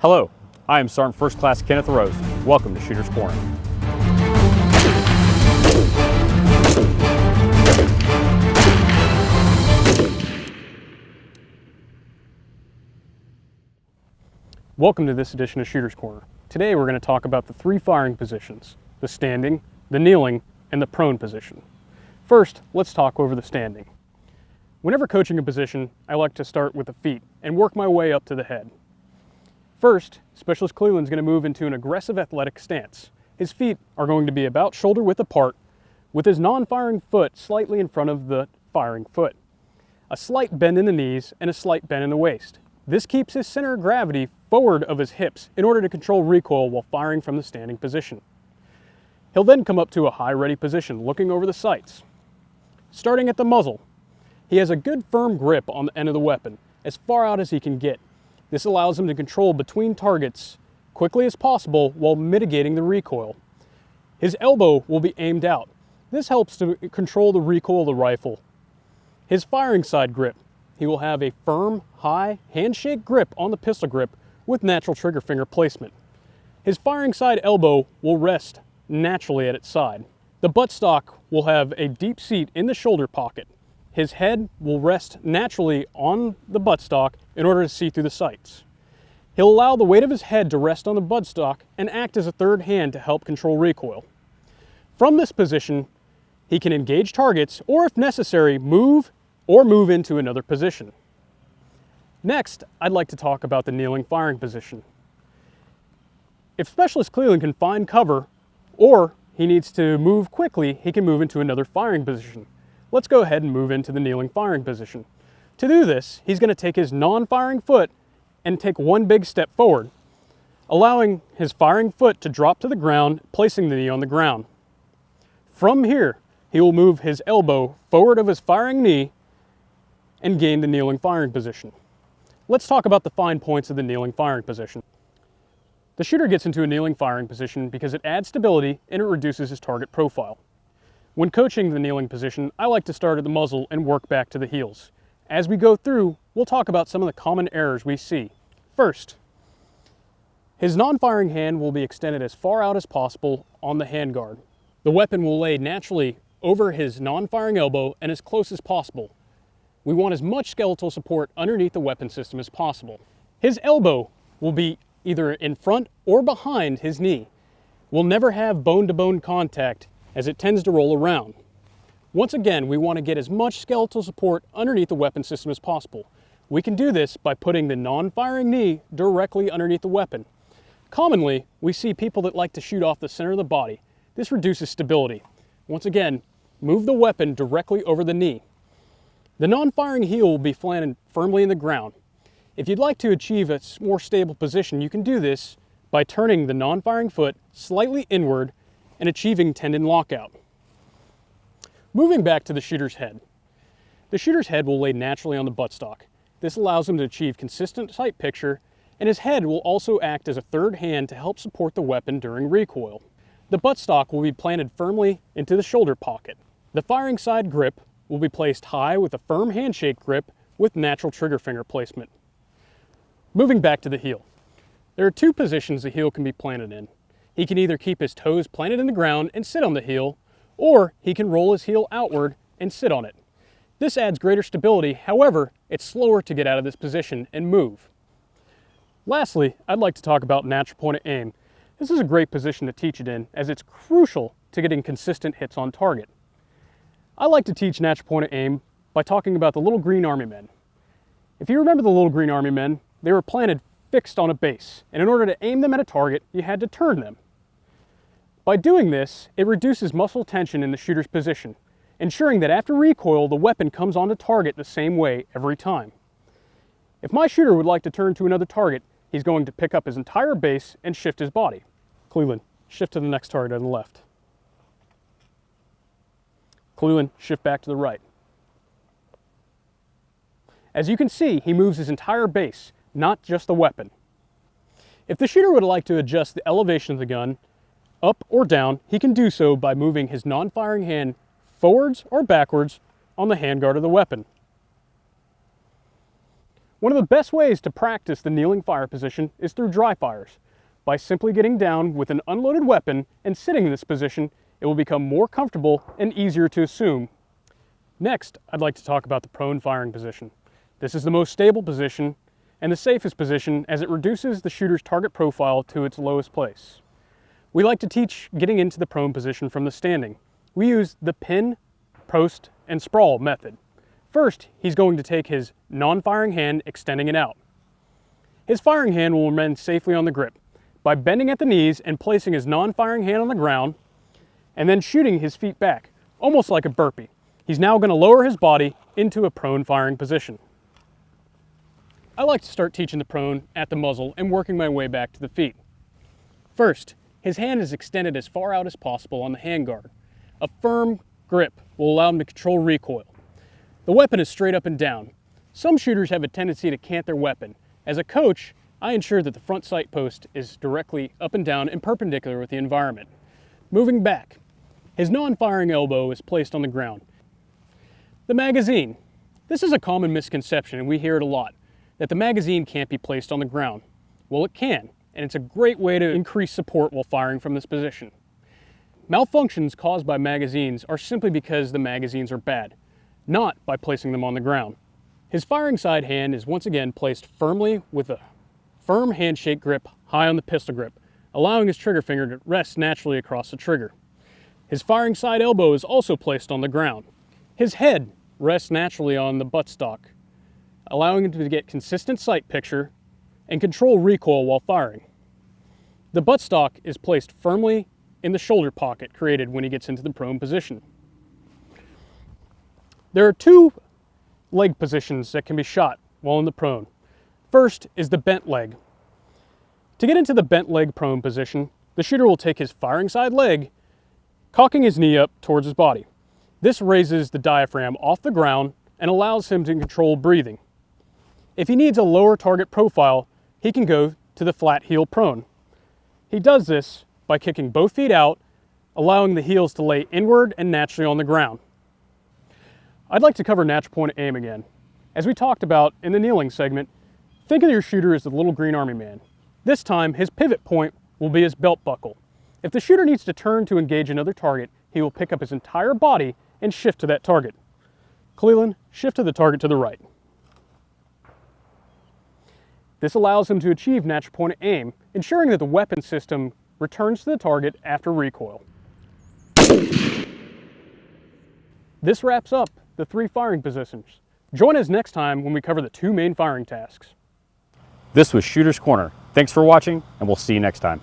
Hello, I am Sergeant First Class Kenneth Rose. Welcome to Shooter's Corner. Welcome to this edition of Shooter's Corner. Today we're going to talk about the three firing positions: the standing, the kneeling, and the prone position. First, let's talk over the standing. Whenever coaching a position, I like to start with the feet and work my way up to the head. First, Specialist Cleland's going to move into an aggressive athletic stance. His feet are going to be about shoulder width apart, with his non-firing foot slightly in front of the firing foot. A slight bend in the knees and a slight bend in the waist. This keeps his center of gravity forward of his hips in order to control recoil while firing from the standing position. He'll then come up to a high ready position, looking over the sights. Starting at the muzzle, he has a good firm grip on the end of the weapon, as far out as he can get. This allows him to control between targets quickly as possible while mitigating the recoil. His elbow will be aimed out. This helps to control the recoil of the rifle. His firing side grip, he will have a firm, high, handshake grip on the pistol grip with natural trigger finger placement. His firing side elbow will rest naturally at its side. The buttstock will have a deep seat in the shoulder pocket. His head will rest naturally on the buttstock in order to see through the sights. He'll allow the weight of his head to rest on the buttstock and act as a third hand to help control recoil. From this position, he can engage targets or, if necessary, move into another position. Next, I'd like to talk about the kneeling firing position. If Specialist Cleland can find cover or he needs to move quickly, he can move into another firing position. Let's go ahead and move into the kneeling firing position. To do this, he's going to take his non-firing foot and take one big step forward, allowing his firing foot to drop to the ground, placing the knee on the ground. From here, he will move his elbow forward of his firing knee and gain the kneeling firing position. Let's talk about the fine points of the kneeling firing position. The shooter gets into a kneeling firing position because it adds stability and it reduces his target profile. When coaching the kneeling position, I like to start at the muzzle and work back to the heels. As we go through, we'll talk about some of the common errors we see. First, his non-firing hand will be extended as far out as possible on the handguard. The weapon will lay naturally over his non-firing elbow and as close as possible. We want as much skeletal support underneath the weapon system as possible. His elbow will be either in front or behind his knee. We'll never have bone-to-bone contact as it tends to roll around. Once again, we want to get as much skeletal support underneath the weapon system as possible. We can do this by putting the non-firing knee directly underneath the weapon. Commonly, we see people that like to shoot off the center of the body. This reduces stability. Once again, move the weapon directly over the knee. The non-firing heel will be planted firmly in the ground. If you'd like to achieve a more stable position, you can do this by turning the non-firing foot slightly inward and achieving tendon lockout. Moving back to the shooter's head. The shooter's head will lay naturally on the buttstock. This allows him to achieve consistent sight picture, and his head will also act as a third hand to help support the weapon during recoil. The buttstock will be planted firmly into the shoulder pocket. The firing side grip will be placed high with a firm handshake grip with natural trigger finger placement. Moving back to the heel. There are two positions the heel can be planted in. He can either keep his toes planted in the ground and sit on the heel, or he can roll his heel outward and sit on it. This adds greater stability, however, it's slower to get out of this position and move. Lastly, I'd like to talk about natural point of aim. This is a great position to teach it in, as it's crucial to getting consistent hits on target. I like to teach natural point of aim by talking about the Little Green Army Men. If you remember the Little Green Army Men, they were planted fixed on a base, and in order to aim them at a target, you had to turn them. By doing this, it reduces muscle tension in the shooter's position, ensuring that after recoil, the weapon comes onto target the same way every time. If my shooter would like to turn to another target, he's going to pick up his entire base and shift his body. Cleland, shift to the next target on the left. Cleland, shift back to the right. As you can see, he moves his entire base, not just the weapon. If the shooter would like to adjust the elevation of the gun, up or down, he can do so by moving his non-firing hand forwards or backwards on the handguard of the weapon. One of the best ways to practice the kneeling fire position is through dry fires. By simply getting down with an unloaded weapon and sitting in this position, it will become more comfortable and easier to assume. Next, I'd like to talk about the prone firing position. This is the most stable position and the safest position as it reduces the shooter's target profile to its lowest place. We like to teach getting into the prone position from the standing. We use the pin, post, and sprawl method. First, he's going to take his non-firing hand, extending it out. His firing hand will remain safely on the grip by bending at the knees and placing his non-firing hand on the ground and then shooting his feet back, almost like a burpee. He's now going to lower his body into a prone firing position. I like to start teaching the prone at the muzzle and working my way back to the feet. First, his hand is extended as far out as possible on the handguard. A firm grip will allow him to control recoil. The weapon is straight up and down. Some shooters have a tendency to cant their weapon. As a coach, I ensure that the front sight post is directly up and down and perpendicular with the environment. Moving back, his non-firing elbow is placed on the ground. The magazine. This is a common misconception, and we hear it a lot, that the magazine can't be placed on the ground. Well, it can, and it's a great way to increase support while firing from this position. Malfunctions caused by magazines are simply because the magazines are bad, not by placing them on the ground. His firing side hand is once again placed firmly with a firm handshake grip high on the pistol grip, allowing his trigger finger to rest naturally across the trigger. His firing side elbow is also placed on the ground. His head rests naturally on the buttstock, allowing him to get consistent sight picture and control recoil while firing. The buttstock is placed firmly in the shoulder pocket created when he gets into the prone position. There are two leg positions that can be shot while in the prone. First is the bent leg. To get into the bent leg prone position, the shooter will take his firing side leg, cocking his knee up towards his body. This raises the diaphragm off the ground and allows him to control breathing. If he needs a lower target profile, he can go to the flat heel prone. He does this by kicking both feet out, allowing the heels to lay inward and naturally on the ground. I'd like to cover natural point of aim again. As we talked about in the kneeling segment, think of your shooter as the little green army man. This time, his pivot point will be his belt buckle. If the shooter needs to turn to engage another target, he will pick up his entire body and shift to that target. Cleland, shift to the target to the right. This allows him to achieve natural point of aim, ensuring that the weapon system returns to the target after recoil. This wraps up the 3 firing positions. Join us next time when we cover the 2 main firing tasks. This was Shooter's Corner. Thanks for watching, and we'll see you next time.